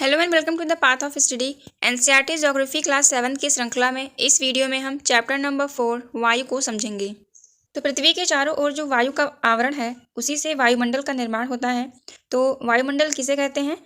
Hello and welcome to the path of study NCERT geography class 7 की श्रृंखला में इस वीडियो में हम चैप्टर नंबर 4 वायु को समझेंगे। तो पृथ्वी के चारों ओर जो वायु का आवरण है उसी से वायुमंडल का निर्माण होता है। तो वायुमंडल किसे कहते हैं?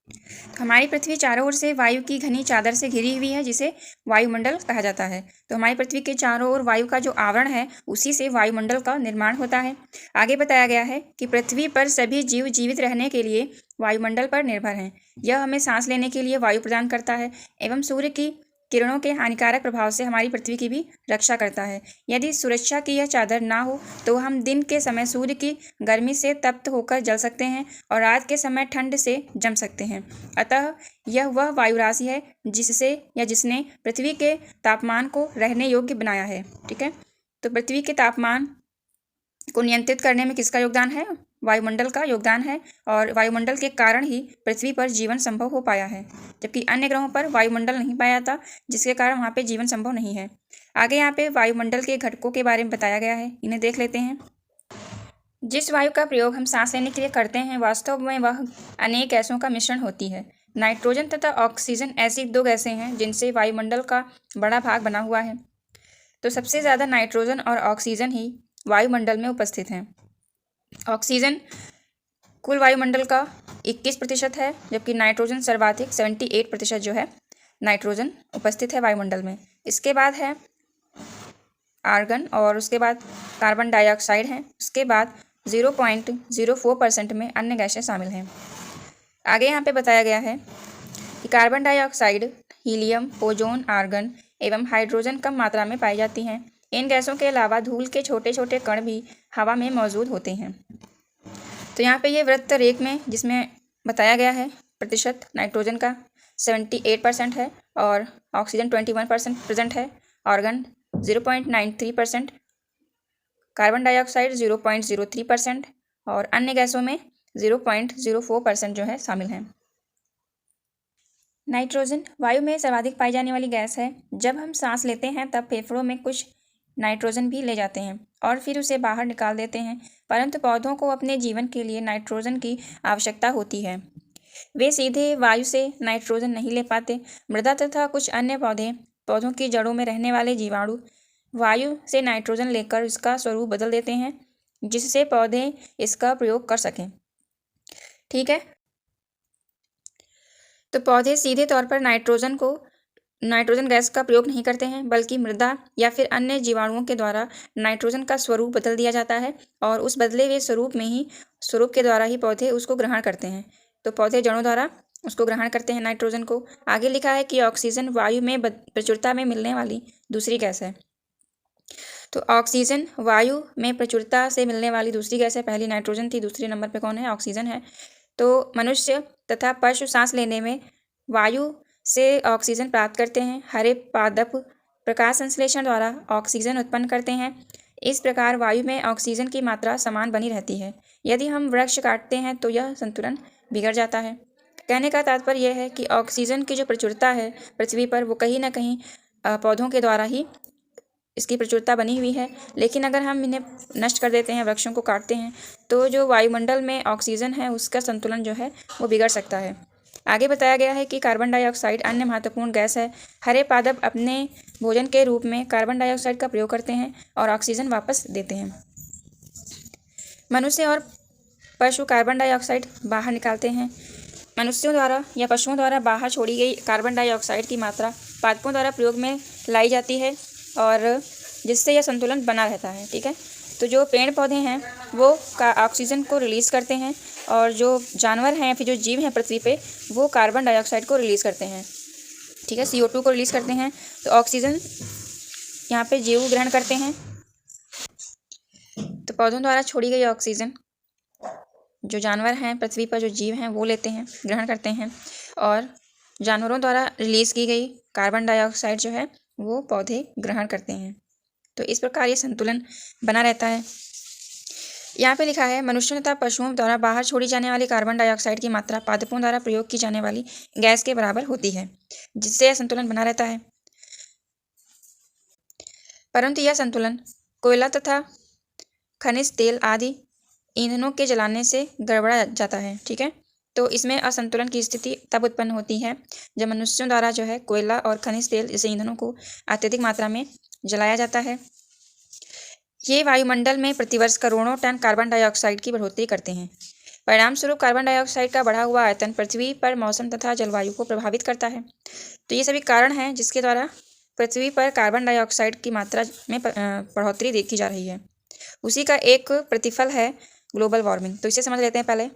तो हमारी पृथ्वी चारों ओर से वायु की घनी चादर से घिरी हुई है जिसे वायुमंडल कहा जाता है। तो हमारी पृथ्वी के चारों ओर वायु का जो आवरण है उसी से वायुमंडल का निर्माण होता है। आगे बताया गया है कि पृथ्वी पर सभी जीव जीवित रहने के लिए वायुमंडल पर निर्भर हैं। यह हमें सांस लेने के लिए वायु प्रदान करता है एवं सूर्य की किरणों के हानिकारक प्रभाव से हमारी पृथ्वी की भी रक्षा करता है। यदि सुरक्षा की यह चादर ना हो तो हम दिन के समय सूर्य की गर्मी से तप्त होकर जल सकते हैं और रात के समय ठंड से जम सकते हैं। अतः यह वह वायु राशि है जिससे या जिसने पृथ्वी के तापमान को रहने योग्य बनाया है। ठीक है, तो पृथ्वी के तापमान को नियंत्रित करने में किसका योगदान है? वायुमंडल का योगदान है और वायुमंडल के कारण ही पृथ्वी पर जीवन संभव हो पाया है, जबकि अन्य ग्रहों पर वायुमंडल नहीं पाया था जिसके कारण वहाँ पे जीवन संभव नहीं है। आगे यहाँ पे वायुमंडल के घटकों के बारे में बताया गया है, इन्हें देख लेते हैं। जिस वायु का प्रयोग हम सांस लेने के लिए करते हैं वास्तव में वह अनेक गैसों का मिश्रण होती है। नाइट्रोजन तथा ऑक्सीजन ऐसी दो गैसें हैं जिनसे वायुमंडल का बड़ा भाग बना हुआ है। तो सबसे ज़्यादा नाइट्रोजन और ऑक्सीजन ही वायुमंडल में उपस्थित हैं। ऑक्सीजन कुल वायुमंडल का 21% है, जबकि नाइट्रोजन सर्वाधिक 78% जो है नाइट्रोजन उपस्थित है वायुमंडल में। इसके बाद है आर्गन और उसके बाद कार्बन डाइऑक्साइड है। उसके बाद 0.04% में अन्य गैसें शामिल हैं। आगे यहाँ पे बताया गया है कि carbon dioxide, helium, ozone, argon एवं हाइड्रोजन कम मात्रा में पाई जाती हैं। इन गैसों के अलावा धूल के छोटे छोटे कण भी हवा में मौजूद होते हैं। तो यहाँ पे ये वृत्त रेख में जिसमें बताया गया है प्रतिशत नाइट्रोजन का 78% है और ऑक्सीजन 21% प्रेजेंट है, ऑर्गन 0.93%, कार्बन डाइऑक्साइड 0.03% और अन्य गैसों में 0.04% जो है शामिल हैं। नाइट्रोजन वायु में सर्वाधिक पाई जाने वाली गैस है। जब हम सांस लेते हैं तब फेफड़ों में कुछ नाइट्रोजन भी ले जाते हैं और फिर उसे बाहर निकाल देते हैं, परंतु पौधों को अपने जीवन के लिए नाइट्रोजन की आवश्यकता होती है। वे सीधे वायु से नाइट्रोजन नहीं ले पाते। मृदा तथा कुछ अन्य पौधों की जड़ों में रहने वाले जीवाणु वायु से नाइट्रोजन लेकर इसका स्वरूप बदल देते हैं जिससे पौधे इसका प्रयोग कर सकें। ठीक है, तो पौधे सीधे तौर पर नाइट्रोजन गैस का प्रयोग नहीं करते हैं, बल्कि मृदा या फिर अन्य जीवाणुओं के द्वारा नाइट्रोजन का स्वरूप बदल दिया जाता है और उस बदले हुए स्वरूप के द्वारा ही पौधे उसको ग्रहण करते हैं। तो पौधे जड़ों द्वारा उसको ग्रहण करते हैं नाइट्रोजन को। आगे लिखा है कि ऑक्सीजन वायु में प्रचुरता में मिलने वाली दूसरी गैस है। तो ऑक्सीजन वायु में प्रचुरता से मिलने वाली दूसरी गैस है। पहली नाइट्रोजन थी, दूसरे नंबर पर कौन है? ऑक्सीजन है। तो मनुष्य तथा पशु सांस लेने में वायु से ऑक्सीजन प्राप्त करते हैं। हरे पादप प्रकाश संश्लेषण द्वारा ऑक्सीजन उत्पन्न करते हैं। इस प्रकार वायु में ऑक्सीजन की मात्रा समान बनी रहती है। यदि हम वृक्ष काटते हैं तो यह संतुलन बिगड़ जाता है। कहने का तात्पर्य यह है कि ऑक्सीजन की जो प्रचुरता है पृथ्वी पर वो कहीं ना कहीं पौधों के द्वारा ही इसकी प्रचुरता बनी हुई है, लेकिन अगर हम इन्हें नष्ट कर देते हैं, वृक्षों को काटते हैं, तो जो वायुमंडल में ऑक्सीजन है उसका संतुलन जो है वो बिगड़ सकता है। आगे बताया गया है कि कार्बन डाइऑक्साइड अन्य महत्वपूर्ण गैस है। हरे पादप अपने भोजन के रूप में कार्बन डाइऑक्साइड का प्रयोग करते हैं और ऑक्सीजन वापस देते हैं। मनुष्य और पशु कार्बन डाइऑक्साइड बाहर निकालते हैं। मनुष्यों द्वारा या पशुओं द्वारा बाहर छोड़ी गई कार्बन डाइऑक्साइड की मात्रा पादपों द्वारा प्रयोग में लाई जाती है और जिससे यह संतुलन बना रहता है। ठीक है, तो जो पेड़ पौधे हैं वो ऑक्सीजन को रिलीज़ करते हैं और जो जानवर हैं फिर जो जीव हैं पृथ्वी पे वो कार्बन डाइऑक्साइड को रिलीज़ करते हैं। ठीक है, CO2 को रिलीज़ करते हैं। तो ऑक्सीजन यहाँ पे जीव ग्रहण करते हैं। तो पौधों द्वारा छोड़ी गई ऑक्सीजन जो जानवर हैं पृथ्वी पर जो जीव हैं वो लेते हैं, ग्रहण करते हैं, और जानवरों द्वारा रिलीज़ की गई कार्बन डाइऑक्साइड जो है वो पौधे ग्रहण करते हैं। तो इस प्रकार ये संतुलन बना रहता है। यहाँ पे लिखा है मनुष्यों तथा पशुओं द्वारा बाहर छोड़ी जाने वाली कार्बन डाइऑक्साइड की मात्रा पादपों द्वारा प्रयोग की जाने वाली गैस के बराबर होती है, जिससे यह संतुलन बना रहता है। परंतु यह संतुलन कोयला तथा खनिज तेल आदि ईंधनों के जलाने से गड़बड़ा जाता है। ठीक है, तो इसमें असंतुलन की स्थिति तब उत्पन्न होती है जब मनुष्यों द्वारा जो है कोयला और खनिज तेल जैसे ईंधनों को अत्यधिक मात्रा में जलाया जाता है। ये वायुमंडल में प्रतिवर्ष करोड़ों टन कार्बन डाइऑक्साइड की बढ़ोतरी करते हैं। परिणाम स्वरूप कार्बन डाइऑक्साइड का बढ़ा हुआ आयतन पृथ्वी पर मौसम तथा जलवायु को प्रभावित करता है। तो ये सभी कारण हैं जिसके द्वारा पृथ्वी पर कार्बन डाइऑक्साइड की मात्रा में बढ़ोतरी देखी जा रही है। उसी का एक प्रतिफल है ग्लोबल वार्मिंग। तो इसे समझ लेते हैं पहले।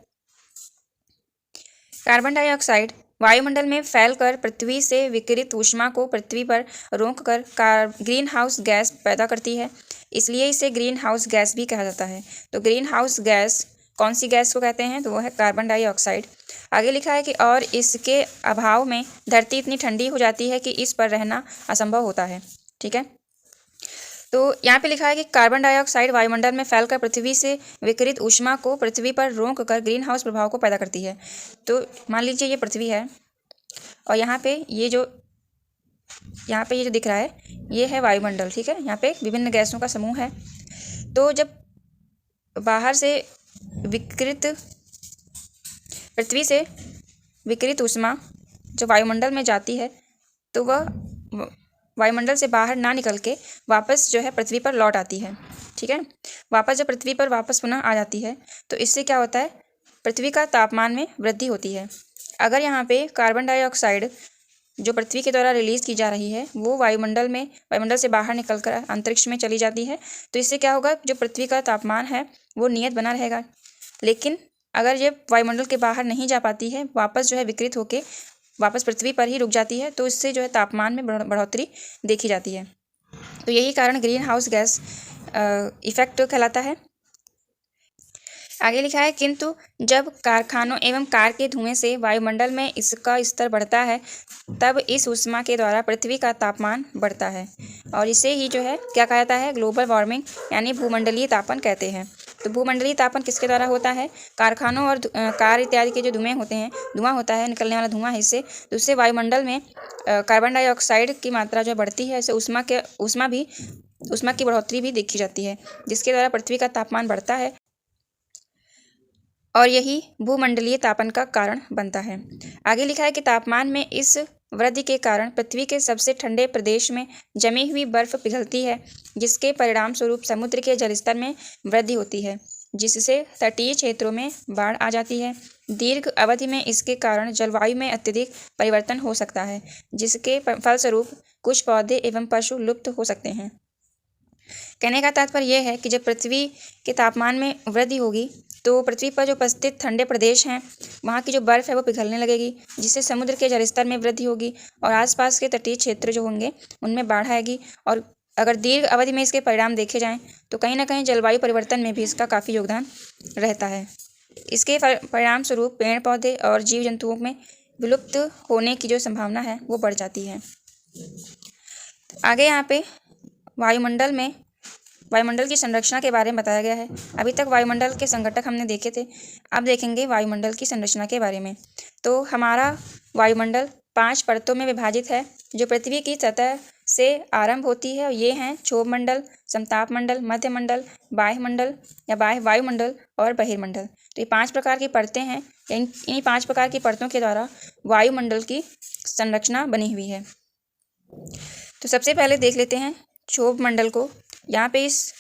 कार्बन डाइऑक्साइड वायुमंडल में फैलकर पृथ्वी से विकिरित ऊष्मा को पृथ्वी पर रोककर ग्रीन हाउस गैस पैदा करती है, इसलिए इसे ग्रीन हाउस गैस भी कहा जाता है। तो ग्रीन हाउस गैस कौन सी गैस को कहते हैं? तो वो है कार्बन डाइऑक्साइड। आगे लिखा है कि और इसके अभाव में धरती इतनी ठंडी हो जाती है कि इस पर रहना असंभव होता है। ठीक है, तो यहाँ पे लिखा है कि कार्बन डाइऑक्साइड वायुमंडल में फैलकर पृथ्वी से विकिरित ऊष्मा को पृथ्वी पर रोक कर ग्रीन हाउस प्रभाव को पैदा करती है। तो मान लीजिए ये पृथ्वी है और यहाँ पे ये जो दिख रहा है ये है वायुमंडल। ठीक है, यहाँ पे विभिन्न गैसों का समूह है। तो जब बाहर से पृथ्वी से विकिरित ऊष्मा जो वायुमंडल में जाती है तो वह वायुमंडल से बाहर ना निकल के वापस जो है पृथ्वी पर लौट आती है। ठीक है, वापस जब पृथ्वी पर वापस पुनः आ जाती है तो इससे क्या होता है? पृथ्वी का तापमान में वृद्धि होती है। अगर यहाँ पे कार्बन डाइऑक्साइड जो पृथ्वी के द्वारा रिलीज़ की जा रही है वो वायुमंडल से बाहर निकलकर अंतरिक्ष में चली जाती है तो इससे क्या होगा? जो पृथ्वी का तापमान है वो नियत बना रहेगा। लेकिन अगर ये वायुमंडल के बाहर नहीं जा पाती है, वापस जो है विकृत होकर वापस पृथ्वी पर ही रुक जाती है, तो इससे जो है तापमान में बढ़ोतरी देखी जाती है। तो यही कारण ग्रीन हाउस गैस इफेक्ट कहलाता है। आगे लिखा है किंतु जब कारखानों एवं कार के धुएं से वायुमंडल में इसका स्तर बढ़ता है तब इस ऊष्मा के द्वारा पृथ्वी का तापमान बढ़ता है और इसे ही जो है क्या कहा जाता है? ग्लोबल वार्मिंग यानी भूमंडलीय तापन कहते हैं। तो भूमंडलीय तापन किसके द्वारा होता है? कारखानों और कार इत्यादि के जो धुआं होता है, निकलने वाला धुआं है, इससे तो उससे वायुमंडल में कार्बन डाइऑक्साइड की मात्रा जो बढ़ती है, इससे ऊष्मा की बढ़ोतरी भी देखी जाती है जिसके द्वारा पृथ्वी का तापमान बढ़ता है और यही भूमंडलीय तापन का कारण बनता है। आगे लिखा है कि तापमान में इस वृद्धि के कारण पृथ्वी के सबसे ठंडे प्रदेश में जमी हुई बर्फ पिघलती है जिसके परिणाम स्वरूप समुद्र के जलस्तर में वृद्धि होती है जिससे तटीय क्षेत्रों में बाढ़ आ जाती है। दीर्घ अवधि में इसके कारण जलवायु में अत्यधिक परिवर्तन हो सकता है जिसके फलस्वरूप कुछ पौधे एवं पशु लुप्त हो सकते हैं। कहने का तात्पर्य यह है कि जब पृथ्वी के तापमान में वृद्धि होगी तो पृथ्वी पर जो उपस्थित ठंडे प्रदेश हैं वहाँ की जो बर्फ़ है वो पिघलने लगेगी जिससे समुद्र के जलस्तर में वृद्धि होगी और आसपास के तटीय क्षेत्र जो होंगे उनमें बाढ़ आएगी। और अगर दीर्घ अवधि में इसके परिणाम देखे जाएं तो कहीं ना कहीं जलवायु परिवर्तन में भी इसका काफ़ी योगदान रहता है। इसके परिणाम स्वरूप पेड़ पौधे और जीव जंतुओं में विलुप्त होने की जो संभावना है वो बढ़ जाती है। आगे यहाँ पे वायुमंडल की संरचना के बारे में बताया गया है। अभी तक वायुमंडल के संघटक हमने देखे थे, अब देखेंगे वायुमंडल की संरचना के बारे में। तो हमारा वायुमंडल 5 परतों में विभाजित है जो पृथ्वी की सतह से आरंभ होती है। ये हैं क्षोभ मंडल, समताप मंडल, मध्य मंडल, बाह्य मंडल या बाह्य वायुमंडल और बहिर्मंडल। तो ये 5 प्रकार की परतें हैं। इन 5 प्रकार की परतों के द्वारा वायुमंडल की संरचना बनी हुई है। तो सबसे पहले देख लेते हैं क्षोभ मंडल को। यहाँ पे इस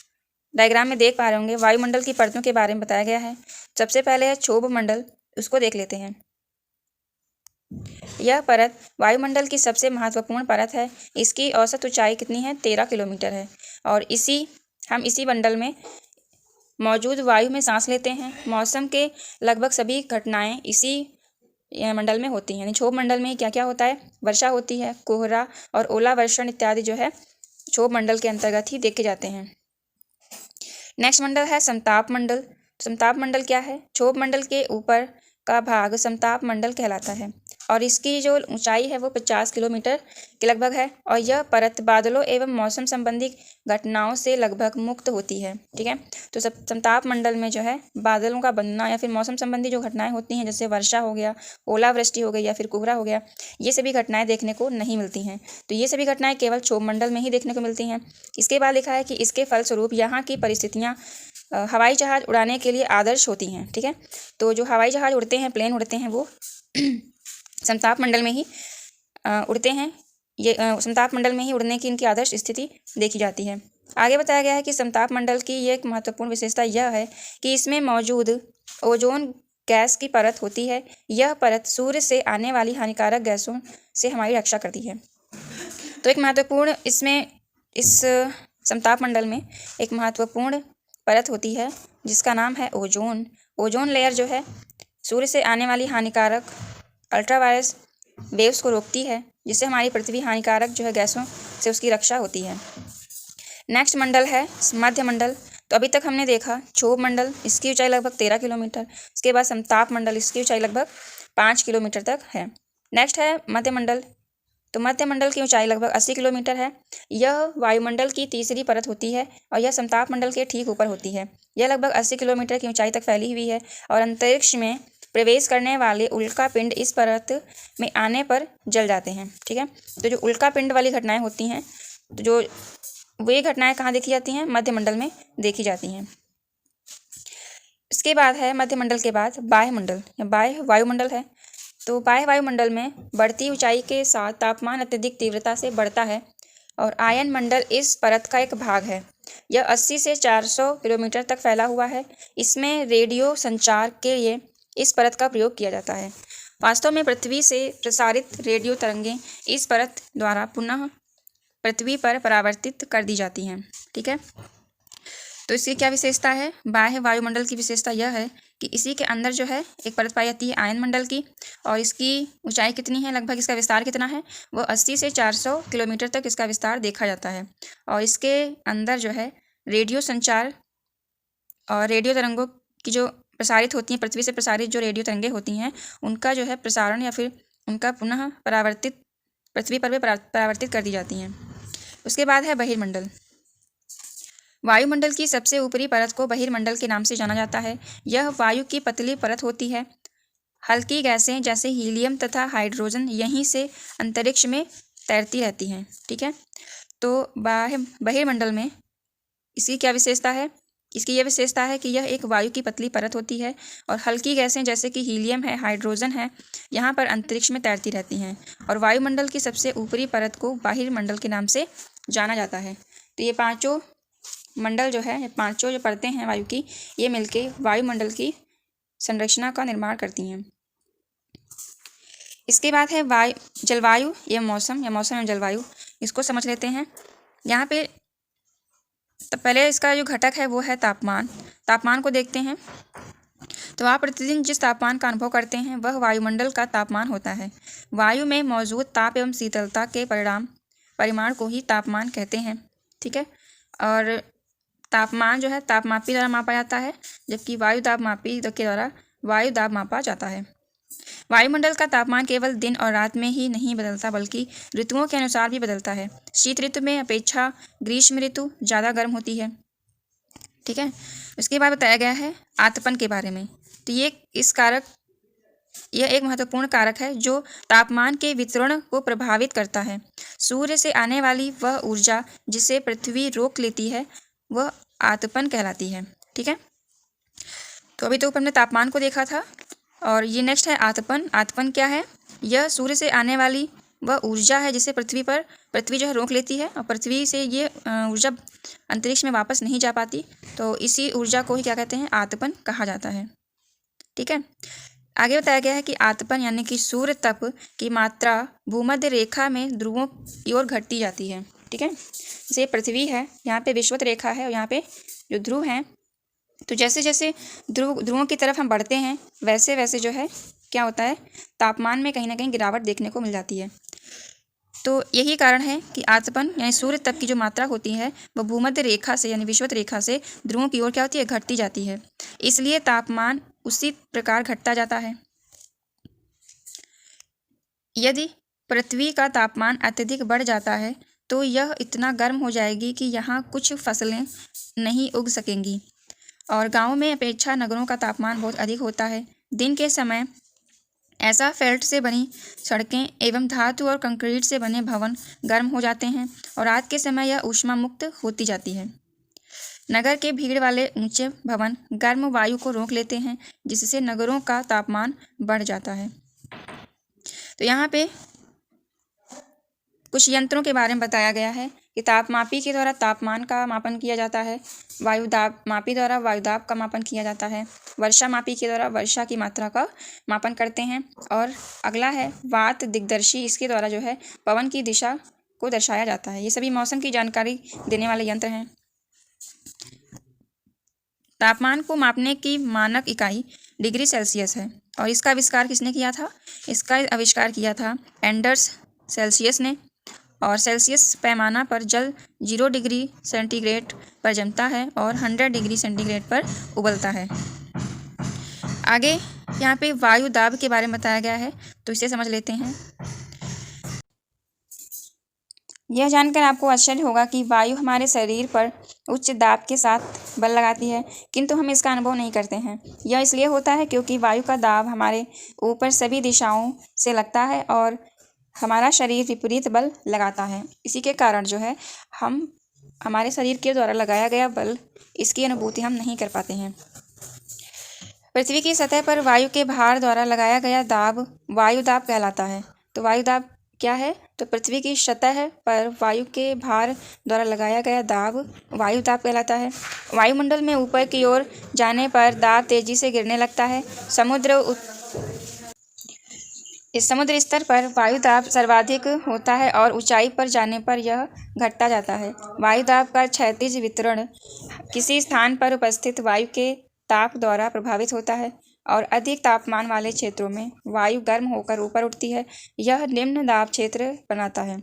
डायग्राम में देख पा रहे होंगे वायुमंडल की परतों के बारे में बताया गया है। सबसे पहले है क्षोभ मंडल, उसको देख लेते हैं। यह परत वायुमंडल की सबसे महत्वपूर्ण परत है। इसकी औसत ऊंचाई कितनी है? 13 किलोमीटर है और हम इसी मंडल में मौजूद वायु में सांस लेते हैं। मौसम के लगभग सभी घटनाएं इसी मंडल में होती हैं। यानी क्षोभ मंडल में क्या क्या होता है? वर्षा होती है, कोहरा और ओलावर्षण इत्यादि जो है क्षोभ मंडल के अंतर्गत ही देखे जाते हैं। नेक्स्ट मंडल है समताप मंडल। समताप मंडल क्या है? क्षोभ मंडल के ऊपर का भाग समताप मंडल कहलाता है और इसकी जो ऊंचाई है वो 50 किलोमीटर के लगभग है और यह परत बादलों एवं मौसम संबंधी घटनाओं से लगभग मुक्त होती है। ठीक है, तो समताप मंडल में जो है बादलों का बनना या फिर मौसम संबंधी जो घटनाएं होती हैं जैसे वर्षा हो गया, ओलावृष्टि हो गई या फिर कोहरा हो गया, ये सभी घटनाएं देखने को नहीं मिलती हैं। तो ये सभी घटनाएं केवल क्षोभ मंडल में ही देखने को मिलती हैं। इसके बाद लिखा है कि इसके फलस्वरूप यहाँ की परिस्थितियाँ हवाई जहाज़ उड़ाने के लिए आदर्श होती हैं। ठीक है, तो जो हवाई जहाज़ उड़ते हैं, प्लेन उड़ते हैं, वो समताप मंडल में ही उड़ते हैं। ये समताप मंडल में ही उड़ने की इनकी आदर्श स्थिति देखी जाती है। आगे बताया गया है कि समताप मंडल की ये एक महत्वपूर्ण विशेषता यह है कि इसमें मौजूद ओजोन गैस की परत होती है। यह परत सूर्य से आने वाली हानिकारक गैसों से हमारी रक्षा करती है। तो एक महत्वपूर्ण इसमें इस समताप मंडल में एक महत्वपूर्ण परत होती है जिसका नाम है ओजोन। ओजोन लेयर जो है सूर्य से आने वाली हानिकारक अल्ट्रावायलेट वेव्स को रोकती है, जिससे हमारी पृथ्वी हानिकारक जो है गैसों से उसकी रक्षा होती है। नेक्स्ट मंडल है मध्य मंडल। तो अभी तक हमने देखा क्षोभ मंडल, इसकी ऊंचाई लगभग 13 किलोमीटर। इसके बाद समताप मंडल, इसकी ऊंचाई लगभग 5 किलोमीटर तक है। नेक्स्ट है मध्य मंडल। तो मध्य मंडल की ऊंचाई लगभग 80 किलोमीटर है। यह वायुमंडल की तीसरी परत होती है और यह समताप मंडल के ठीक ऊपर होती है। यह लगभग 80 किलोमीटर की ऊंचाई तक फैली हुई है और अंतरिक्ष में प्रवेश करने वाले उल्का पिंड इस परत में आने पर जल जाते हैं। ठीक है, तो जो उल्का पिंड वाली घटनाएं होती हैं, तो जो वे घटनाएं कहाँ देखी जाती हैं? मध्य मंडल में देखी जाती हैं। इसके बाद है मध्य मंडल के बाद बाह्य मंडल या बाह्य वायुमंडल है। तो बाह्य वायुमंडल में बढ़ती ऊंचाई के साथ तापमान अत्यधिक तीव्रता से बढ़ता है और आयन मंडल इस परत का एक भाग है। यह 80 से 400 किलोमीटर तक फैला हुआ है। इसमें रेडियो संचार के लिए इस परत का प्रयोग किया जाता है। वास्तव में पृथ्वी से प्रसारित रेडियो तरंगें इस परत द्वारा पुनः पृथ्वी पर परावर्तित कर दी जाती हैं। ठीक है, तो इसकी क्या विशेषता है? बाह्य वायुमंडल की विशेषता यह है कि इसी के अंदर जो है एक परत पाई जाती है आयन मंडल की, और इसकी ऊंचाई कितनी है, लगभग इसका विस्तार कितना है, वो 80 से 400 किलोमीटर तक इसका विस्तार देखा जाता है। और इसके अंदर जो है रेडियो संचार और रेडियो तरंगों की जो प्रसारित होती हैं, पृथ्वी से प्रसारित जो रेडियो तरंगें होती हैं, उनका जो है प्रसारण या फिर उनका पुनः परावर्तित पृथ्वी पर भी परावर्तित कर दी जाती हैं। उसके बाद है बहिर्मंडल। वायुमंडल की सबसे ऊपरी परत को बहिर्मंडल के नाम से जाना जाता है। यह वायु की पतली परत होती है। हल्की गैसें जैसे हीलियम तथा हाइड्रोजन यहीं से अंतरिक्ष में तैरती रहती हैं। ठीक है, तो बहिर्मंडल में इसकी क्या विशेषता है? इसकी यह विशेषता है कि यह एक वायु की पतली परत होती है और हल्की गैसें जैसे कि हीलियम है, हाइड्रोजन है, यहाँ पर अंतरिक्ष में तैरती रहती हैं। और वायुमंडल की सबसे ऊपरी परत को बहिर्मंडल के नाम से जाना जाता है। तो ये पांचों मंडल जो है, ये पांचों जो परतें हैं वायु की, ये मिलके वायुमंडल की संरचना का निर्माण करती हैं। इसके बाद है जलवायु या मौसम एवं जलवायु। इसको समझ लेते हैं। यहाँ पे तो पहले इसका जो घटक है वो है तापमान। तापमान को देखते हैं। तो आप प्रतिदिन जिस तापमान का अनुभव करते हैं वह वायुमंडल का तापमान होता है। वायु में मौजूद ताप एवं शीतलता के परिमाण को ही तापमान कहते हैं। ठीक है, और तापमान जो है तापमापी द्वारा मापा जाता है, जबकि वायु दाबमापी के द्वारा वायु दाब मापा जाता है। वायुमंडल का तापमान केवल दिन और रात में ही नहीं बदलता, बल्कि ऋतुओं के अनुसार भी बदलता है। शीत ऋतु में अपेक्षा ग्रीष्म ऋतु ज़्यादा गर्म होती है। ठीक है, उसके बाद बताया गया है आतपन के बारे में। तो यह एक महत्वपूर्ण कारक है जो तापमान के वितरण को प्रभावित करता है। सूर्य से आने वाली वह ऊर्जा जिसे पृथ्वी रोक लेती है वह आतपन कहलाती है। ठीक है, तो अभी तो ऊपर हमने तापमान को देखा था और ये नेक्स्ट है आतपन। आतपन क्या है? यह सूर्य से आने वाली वह ऊर्जा है जिसे पृथ्वी जो है रोक लेती है और पृथ्वी से ये ऊर्जा अंतरिक्ष में वापस नहीं जा पाती, तो इसी ऊर्जा को ही क्या कहते हैं? आतपन कहा जाता है। ठीक है, आगे बताया गया है कि आतपन यानी कि सूर्य तप की मात्रा भूमध्य रेखा में ध्रुवों की ओर घटती जाती है। ठीक है, जैसे पृथ्वी है, यहाँ पे विषुवत रेखा है और यहाँ पे जो ध्रुव हैं, तो जैसे जैसे ध्रुवों की तरफ हम बढ़ते हैं वैसे वैसे जो है क्या होता है? तापमान में कहीं ना कहीं गिरावट देखने को मिल जाती है। तो यही कारण है कि आतपन यानी सूर्य तप की जो मात्रा होती है वह भूमध्य रेखा से यानी विषुवत रेखा से ध्रुवों की ओर क्या होती है? घटती जाती है। इसलिए तापमान उसी प्रकार घटता जाता है। यदि पृथ्वी का तापमान अत्यधिक बढ़ जाता है तो यह इतना गर्म हो जाएगी कि यहाँ कुछ फसलें नहीं उग सकेंगी और गाँव में अपेक्षा नगरों का तापमान बहुत अधिक होता है। दिन के समय ऐसा फेल्ट से बनी सड़कें एवं धातु और कंक्रीट से बने भवन गर्म हो जाते हैं और रात के समय यह ऊष्मा मुक्त होती जाती है। नगर के भीड़ वाले ऊंचे भवन गर्म वायु को रोक लेते हैं, जिससे नगरों का तापमान बढ़ जाता है। तो यहाँ पे कुछ यंत्रों के बारे में बताया गया है कि तापमापी के द्वारा तापमान का मापन किया जाता है, वायुदाब मापी द्वारा वायुदाब का मापन किया जाता है, वर्षा मापी के द्वारा वर्षा की मात्रा का मापन करते हैं। और अगला है वात दिग्दर्शी, इसके द्वारा जो है पवन की दिशा को दर्शाया जाता है। ये सभी मौसम की जानकारी देने वाले यंत्र हैं। तापमान को मापने की मानक इकाई डिग्री सेल्सियस है और इसका आविष्कार किसने किया था? इसका आविष्कार किया था एंडर्स सेल्सियस ने। और सेल्सियस पैमाना पर जल 0 डिग्री सेंटीग्रेड पर जमता है और 100 डिग्री सेंटीग्रेड पर उबलता है। आगे यहाँ पे वायु दाब के बारे में बताया गया है, तो इसे समझ लेते हैं। यह जानकर आपको आश्चर्य होगा कि वायु हमारे शरीर पर उच्च दाब के साथ बल लगाती है, किंतु हम इसका अनुभव नहीं करते हैं। यह इसलिए होता है क्योंकि वायु का दाब हमारे ऊपर सभी दिशाओं से लगता है और हमारा शरीर विपरीत बल लगाता है। इसी के कारण जो है हमारे शरीर के द्वारा लगाया गया बल, इसकी अनुभूति हम नहीं कर पाते हैं। पृथ्वी की सतह पर वायु के भार द्वारा लगाया गया दाब वायु दाब कहलाता है। तो वायु दाब क्या है? तो पृथ्वी की सतह पर वायु के भार द्वारा लगाया गया दाब वायु दाब कहलाता है। वायुमंडल में ऊपर की ओर जाने पर दाब तेजी से गिरने लगता है। इस समुद्र स्तर पर वायु दाब सर्वाधिक होता है और ऊंचाई पर जाने पर यह घटता जाता है। वायु दाब का क्षैतिज वितरण किसी स्थान पर उपस्थित वायु के ताप द्वारा प्रभावित होता है और अधिक तापमान वाले क्षेत्रों में वायु गर्म होकर ऊपर उठती है। यह निम्न दाब क्षेत्र बनाता है।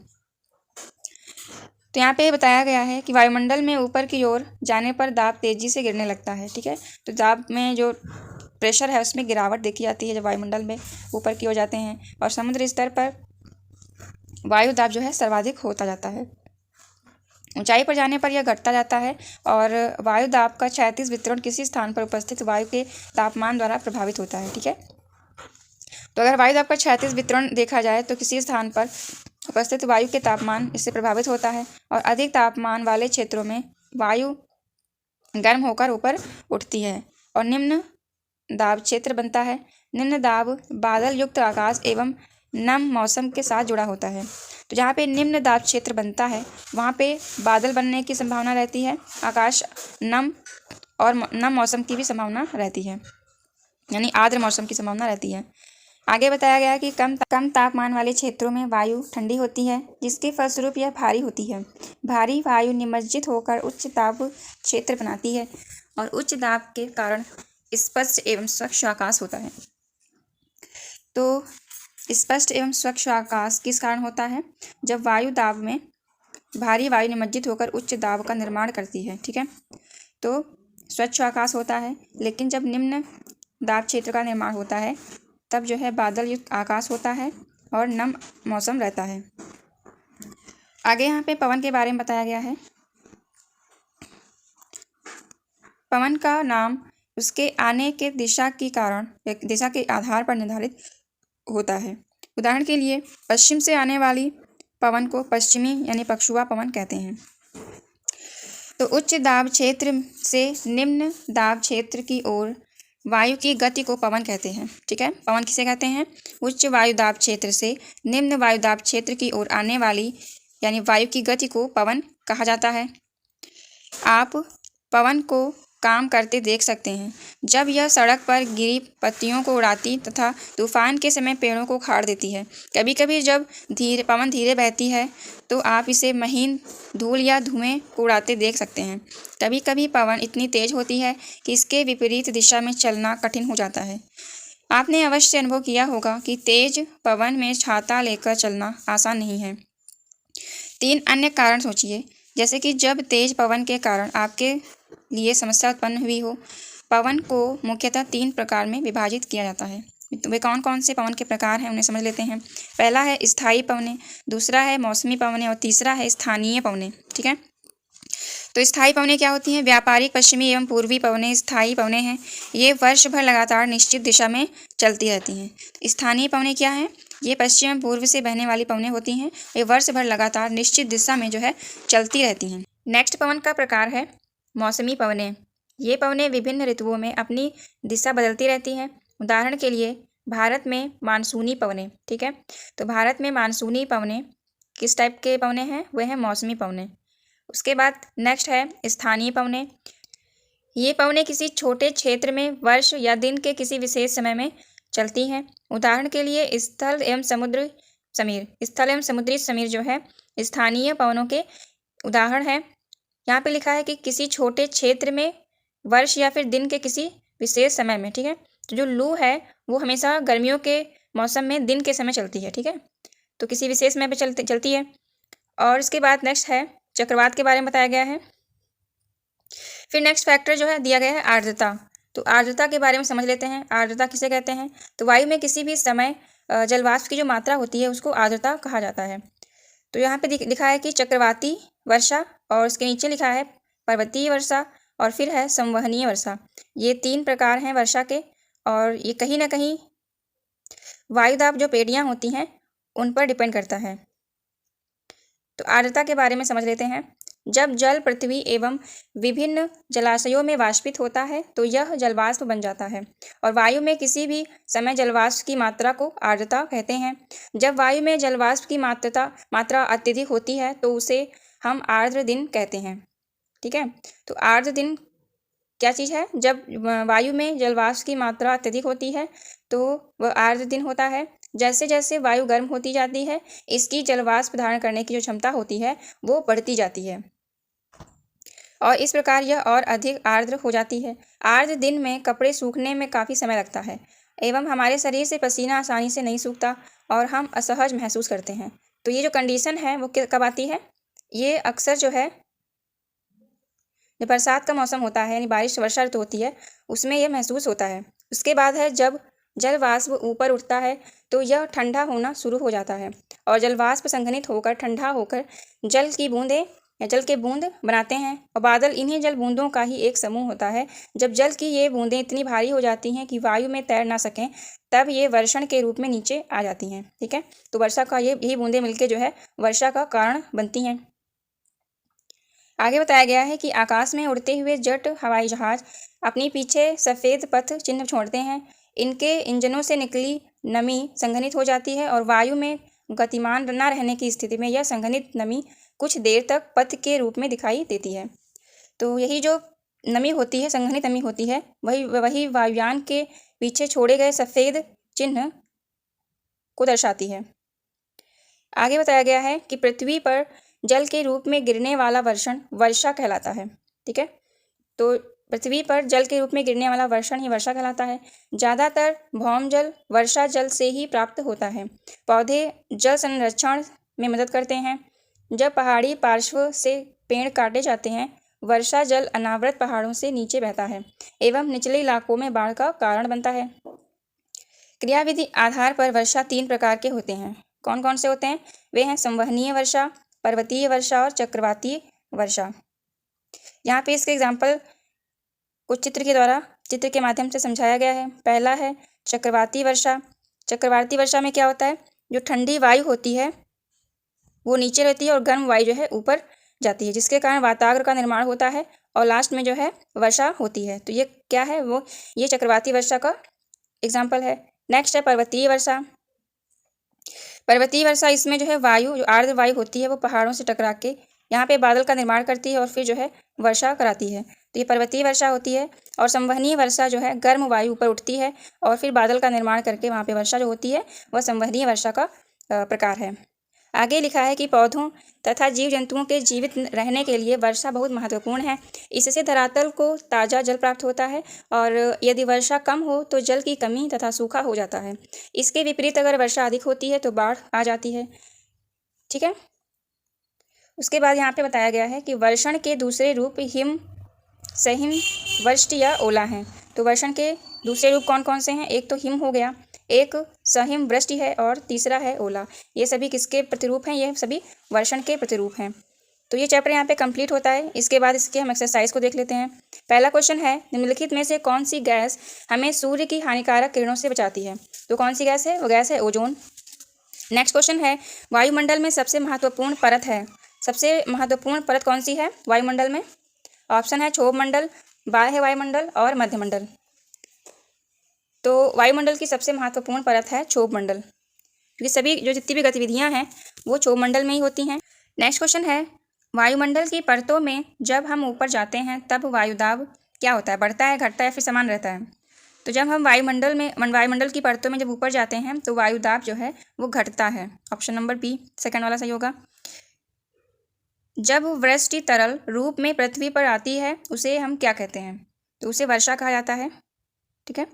तो यहाँ पे बताया गया है कि वायुमंडल में ऊपर की ओर जाने पर दाब तेजी से गिरने लगता है। ठीक है, तो दाब में जो प्रेशर है उसमें गिरावट देखी जाती है जब वायुमंडल में ऊपर की ओर जाते हैं, और समुद्र स्तर पर वायु दाब जो है सर्वाधिक होता जाता है। ऊंचाई पर जाने पर यह घटता जाता है और वायु दाब का क्षैतिज वितरण किसी स्थान पर उपस्थित वायु के तापमान द्वारा प्रभावित होता है। ठीक है, तो अगर वायु दाब का क्षैतिज वितरण देखा जाए तो किसी स्थान पर उपस्थित वायु के तापमान इससे प्रभावित होता है और अधिक तापमान वाले क्षेत्रों में वायु गर्म होकर ऊपर उठती है और निम्न दाब क्षेत्र बनता है। निम्न दाब बादल युक्त आकाश एवं नम मौसम के साथ जुड़ा होता है। तो जहाँ पे निम्न दाब क्षेत्र बनता है वहाँ पे बादल बनने की संभावना रहती है, आकाश नम और नम मौसम की भी संभावना रहती है, यानी आर्द्र मौसम की संभावना रहती है। आगे बताया गया कि कम तापमान वाले क्षेत्रों में वायु ठंडी होती है, जिसके फलस्वरूप यह भारी होती है। भारी वायु निमज्जित होकर उच्च दाब क्षेत्र बनाती है और उच्च दाब के कारण स्पष्ट एवं स्वच्छ आकाश होता है। तो स्पष्ट एवं स्वच्छ आकाश किस कारण होता है? जब वायु दाब में भारी वायु निमज्जित होकर उच्च दाब का निर्माण करती है। ठीक है, तो स्वच्छ आकाश होता है। लेकिन जब निम्न दाब क्षेत्र का निर्माण होता है तब जो है बादल युक्त आकाश होता है और नम मौसम रहता है। आगे यहाँ पे पवन के बारे में बताया गया है। पवन का नाम उसके आने के दिशा के आधार पर निर्धारित होता है। उदाहरण के लिए पश्चिम से आने वाली पवन को पश्चिमी यानी पछुआ पवन कहते हैं। तो उच्च दाब क्षेत्र से निम्न दाब क्षेत्र की ओर वायु की गति को पवन कहते हैं। ठीक है, पवन किसे कहते हैं? उच्च वायु दाब क्षेत्र से निम्न वायु दाब क्षेत्र की ओर आने वाली यानी वायु की गति को पवन कहा जाता है। आप पवन को काम करते देख सकते हैं। जब यह सड़क पर गिरी पत्तियों को उड़ाती तथा तूफान के समय पेड़ों को उखाड़ देती है। कभी कभी जब पवन धीरे बहती है तो आप इसे महीन धूल या धुएं को उड़ाते देख सकते हैं। कभी कभी पवन इतनी तेज होती है कि इसके विपरीत दिशा में चलना कठिन हो जाता है। आपने अवश्य अनुभव किया होगा कि तेज पवन में छाता लेकर चलना आसान नहीं है। 3 अन्य कारण सोचिए, जैसे कि जब तेज पवन के कारण आपके लिए समस्या उत्पन्न हुई हो। पवन को मुख्यतः 3 प्रकार में विभाजित किया जाता है। तो वे कौन कौन से पवन के प्रकार हैं उन्हें समझ लेते हैं। पहला है स्थायी पवनें, दूसरा है मौसमी पवनें और तीसरा है स्थानीय पवनें। ठीक है, तो स्थायी पवनें क्या होती हैं? व्यापारिक पश्चिमी एवं पूर्वी पवनें स्थायी पवनें हैं। ये वर्ष भर लगातार निश्चित दिशा में चलती रहती हैं। स्थानीय पवनें क्या हैं? ये पश्चिम एवं पूर्व से बहने वाली पवनें होती हैं। ये वर्ष भर लगातार निश्चित दिशा में जो है चलती रहती हैं। नेक्स्ट पवन का प्रकार है मौसमी पवनें। ये पवनें विभिन्न ऋतुओं में अपनी दिशा बदलती रहती हैं। उदाहरण के लिए भारत में मानसूनी पवनें। ठीक है, तो भारत में मानसूनी पवनें किस टाइप के पवनें हैं? वह हैं मौसमी पवनें। उसके बाद नेक्स्ट है स्थानीय पवनें। ये पवनें किसी छोटे क्षेत्र में वर्ष या दिन के किसी विशेष समय में चलती हैं। उदाहरण के लिए स्थल एवं समुद्री समीर जो है स्थानीय पवनों के उदाहरण है। यहाँ पे लिखा है कि किसी छोटे क्षेत्र में वर्ष या फिर दिन के किसी विशेष समय में। ठीक है, तो जो लू है वो हमेशा गर्मियों के मौसम में दिन के समय चलती है। ठीक है, तो किसी विशेष समय पे चलती है। और इसके बाद नेक्स्ट है चक्रवात के बारे में बताया गया है। फिर नेक्स्ट फैक्टर जो है दिया गया है आर्द्रता। तो आर्द्रता के बारे में समझ लेते हैं। आर्द्रता किसे कहते हैं? तो वायु में किसी भी समय जलवाष्प की जो मात्रा होती है उसको आर्द्रता कहा जाता है। तो यहाँ पे लिखा है कि चक्रवाती वर्षा, और उसके नीचे लिखा है पर्वतीय वर्षा, और फिर है संवहनीय वर्षा। ये 3 प्रकार हैं वर्षा के, और ये कहीं ना कहीं वायुदाब जो पेड़ियाँ होती हैं उन पर डिपेंड करता है। तो आर्द्रता के बारे में समझ लेते हैं। जब जल पृथ्वी एवं विभिन्न जलाशयों में वाष्पित होता है तो यह जलवाष्प बन जाता है, और वायु में किसी भी समय जलवाष्प की मात्रा को आर्द्रता कहते हैं। जब वायु में जलवाष्प की मात्रा अत्यधिक होती है तो उसे हम आर्द्र दिन कहते हैं। ठीक है, तो आर्द्र दिन क्या चीज़ है? जब वायु में जलवाष्प की मात्रा अत्यधिक होती है तो वह आर्द्र दिन होता है। जैसे जैसे वायु गर्म होती जाती है इसकी जलवाष्प धारण करने की जो क्षमता होती है वो बढ़ती जाती है, और इस प्रकार यह और अधिक आर्द्र हो जाती है। आर्द्र दिन में कपड़े सूखने में काफ़ी समय लगता है एवं हमारे शरीर से पसीना आसानी से नहीं सूखता और हम असहज महसूस करते हैं। तो ये जो कंडीशन है वो कब आती है? ये अक्सर जो है जब बरसात का मौसम होता है, यानी बारिश वर्षा ऋतु होती है, उसमें यह महसूस होता है। उसके बाद है जब जल वाष्प ऊपर उठता है तो यह ठंडा होना शुरू हो जाता है, और जल वाष्प संघनित होकर ठंडा होकर जल की बूंदें या जल के बूंद बनाते हैं, और बादल इन्हीं जल बूंदों का ही एक समूह होता है। जब जल की ये बूंदें इतनी भारी हो जाती हैं कि वायु में तैर ना सकें तब ये वर्षण के रूप में नीचे आ जाती हैं। ठीक है, तो वर्षा का यही बूंदें मिलकर जो है वर्षा का कारण बनती हैं। आगे बताया गया है कि आकाश में उड़ते हुए जेट हवाई जहाज अपनी पीछे सफ़ेद पथ चिन्ह छोड़ते हैं। इनके इंजनों से निकली नमी संघनित हो जाती है, और वायु में गतिमान न रहने की स्थिति में यह संघनित नमी कुछ देर तक पथ के रूप में दिखाई देती है। तो यही जो नमी होती है, संघनित नमी होती है, वही वायुयान के पीछे छोड़े गए सफ़ेद चिन्ह को दर्शाती है। आगे बताया गया है कि पृथ्वी पर जल के रूप में गिरने वाला वर्षण वर्षा कहलाता है। ठीक है, तो पृथ्वी पर जल के रूप में गिरने वाला वर्षण ही वर्षा कहलाता है। ज़्यादातर भौम जल वर्षा जल से ही प्राप्त होता है। पौधे जल संरक्षण में मदद करते हैं। जब पहाड़ी पार्श्व से पेड़ काटे जाते हैं वर्षा जल अनावृत पहाड़ों से नीचे बहता है एवं निचले इलाकों में बाढ़ का कारण बनता है। क्रियाविधि आधार पर वर्षा 3 प्रकार के होते हैं। कौन कौन से होते हैं? वे हैं संवहनीय वर्षा, पर्वतीय वर्षा और चक्रवातीय वर्षा। यहाँ पे इसके एग्जाम्पल कुछ चित्र के माध्यम से समझाया गया है। पहला है चक्रवाती वर्षा। चक्रवाती वर्षा में क्या होता है? जो ठंडी वायु होती है वो नीचे रहती है और गर्म वायु जो है ऊपर जाती है, जिसके कारण वातावरण का निर्माण होता है और लास्ट में जो है वर्षा होती है। तो ये क्या है? ये चक्रवाती वर्षा का एग्जाम्पल है। नेक्स्ट है पर्वतीय वर्षा। पर्वतीय वर्षा, इसमें जो है वायु, जो आर्द्र वायु होती है वो पहाड़ों से टकरा के यहाँ पे बादल का निर्माण करती है और फिर जो है वर्षा कराती है। तो ये पर्वतीय वर्षा होती है। और संवहनीय वर्षा जो है गर्म वायु ऊपर उठती है और फिर बादल का निर्माण करके वहाँ पे वर्षा जो होती है वह संवहनीय वर्षा का प्रकार है। आगे लिखा है कि पौधों तथा जीव जंतुओं के जीवित रहने के लिए वर्षा बहुत महत्वपूर्ण है। इससे धरातल को ताज़ा जल प्राप्त होता है, और यदि वर्षा कम हो तो जल की कमी तथा सूखा हो जाता है। इसके विपरीत अगर वर्षा अधिक होती है तो बाढ़ आ जाती है। ठीक है, उसके बाद यहाँ पे बताया गया है कि वर्षण के दूसरे रूप हिम, सहिम, वृष्टि या ओला हैं। तो वर्षण के दूसरे रूप कौन कौन से हैं? एक तो हिम हो गया, एक सहिम वृष्टि है, और तीसरा है ओला। ये सभी किसके प्रतिरूप हैं? ये सभी वर्षण के प्रतिरूप हैं। तो ये चैप्टर यहाँ पे कंप्लीट होता है। इसके बाद इसके हम एक्सरसाइज को देख लेते हैं। पहला क्वेश्चन है, निम्नलिखित में से कौन सी गैस हमें सूर्य की हानिकारक किरणों से बचाती है? तो कौन सी गैस है? वो गैस है ओजोन। नेक्स्ट क्वेश्चन है, वायुमंडल में सबसे महत्वपूर्ण परत है। सबसे महत्वपूर्ण परत कौन सी है वायुमंडल में? ऑप्शन है क्षोभ मंडल, बाह्य वायुमंडल और मध्यमंडल। तो वायुमंडल की सबसे महत्वपूर्ण परत है क्षोभ मंडल, क्योंकि सभी जो जितनी भी गतिविधियां हैं वो क्षोभ मंडल में ही होती हैं। नेक्स्ट क्वेश्चन है, वायुमंडल की परतों में जब हम ऊपर जाते हैं तब वायुदाब क्या होता है, बढ़ता है, घटता है, फिर समान रहता है? तो जब हम वायुमंडल की परतों में जब ऊपर जाते हैं तो वायुदाब जो है वो घटता है। ऑप्शन नंबर बी सेकंड वाला सही होगा। जब वृष्टि तरल रूप में पृथ्वी पर आती है उसे हम क्या कहते हैं? तो उसे वर्षा कहा जाता है। ठीक है,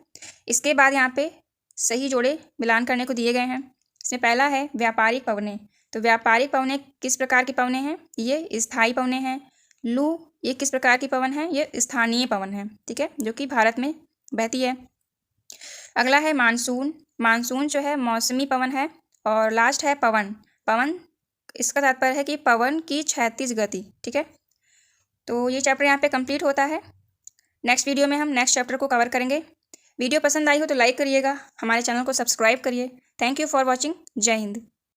इसके बाद यहाँ पे सही जोड़े मिलान करने को दिए गए हैं। इसमें पहला है व्यापारिक पवनें। तो व्यापारिक पवनें किस प्रकार की पवनें हैं? ये स्थायी पवनें हैं। लू ये किस प्रकार की पवन है? ये स्थानीय पवन है। ठीक है, जो कि भारत में बहती है। अगला है मानसून। मानसून जो है मौसमी पवन है। और लास्ट है पवन। पवन इसका तात्पर्य है कि पवन की क्षैतिज गति। ठीक है, तो ये चैप्टर यहाँ पे कंप्लीट होता है। नेक्स्ट वीडियो में हम नेक्स्ट चैप्टर को कवर करेंगे। वीडियो पसंद आई हो तो लाइक करिएगा, हमारे चैनल को सब्सक्राइब करिए। Thank you for watching. जय हिंद।